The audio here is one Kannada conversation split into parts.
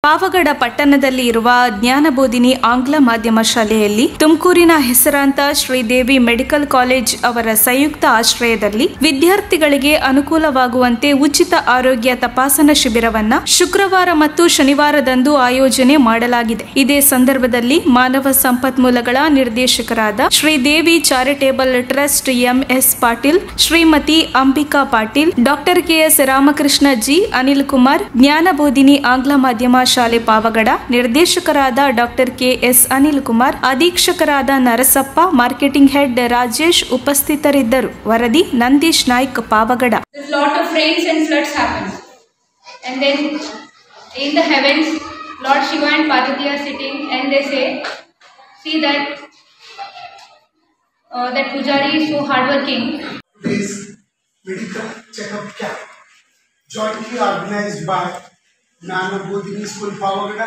ಪಾವಗಡ ಪಟ್ಟಣದಲ್ಲಿ ಇರುವ ಜ್ಞಾನಬೋಧಿನಿ ಆಂಗ್ಲ ಮಾಧ್ಯಮ ಶಾಲೆಯಲ್ಲಿ ತುಮಕೂರಿನ ಹೆಸರಾಂತ ಶ್ರೀದೇವಿ ಮೆಡಿಕಲ್ ಕಾಲೇಜ್ ಅವರ ಸಂಯುಕ್ತ ಆಶ್ರಯದಲ್ಲಿ ವಿದ್ಯಾರ್ಥಿಗಳಿಗೆ ಅನುಕೂಲವಾಗುವಂತೆ ಉಚಿತ ಆರೋಗ್ಯ ತಪಾಸಣಾ ಶಿಬಿರವನ್ನ ಶುಕ್ರವಾರ ಮತ್ತು ಶನಿವಾರದಂದು ಆಯೋಜನೆ ಮಾಡಲಾಗಿದೆ. ಇದೇ ಸಂದರ್ಭದಲ್ಲಿ ಮಾನವ ಸಂಪನ್ಮೂಲಗಳ ನಿರ್ದೇಶಕರಾದ Sridevi charitable trust MS Patil, Shrimati Ambika Patil, doctor KS Ramakrishna ji, Anil Kumar, Jnanabodhini ಆಂಗ್ಲ ಮಾಧ್ಯಮ ಶಾಲೆ ಪಾವಗಡ ನಿರ್ದೇಶಕರಾದ ಡಾಕ್ಟರ್ ಕೆಎಸ್ ಅನಿಲ್ ಕುಮಾರ್, ಅಧೀಕ್ಷಕರಾದ ನರಸಪ್ಪ, ಮಾರ್ಕೆಟಿಂಗ್ ಹೆಡ್ ರಾಜೇಶ್ ಉಪಸ್ಥಿತರಿದ್ದರು. ವರದಿ Nandish Naik, Pavagada. Lot of rains and floods happen, and then in the heavens Lord Shiva and Parvati are sitting, and they say, see that that Pujari is so hardworking. This medical checkup camp jointly organized by Namma Tumakuru School Pavagada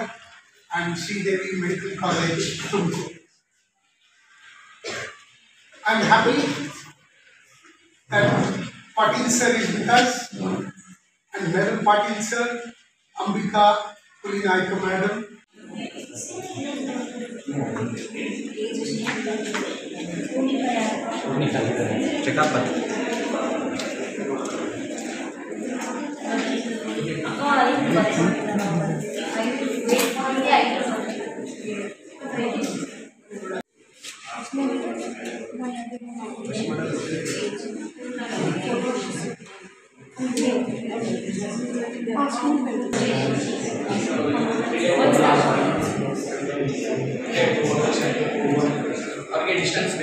and Sridevi Medical College, Tumakuru. I am happy that Patil sir is with us, and Madam Patil sir, Ambika Pulinaika madam. Checkup. Distance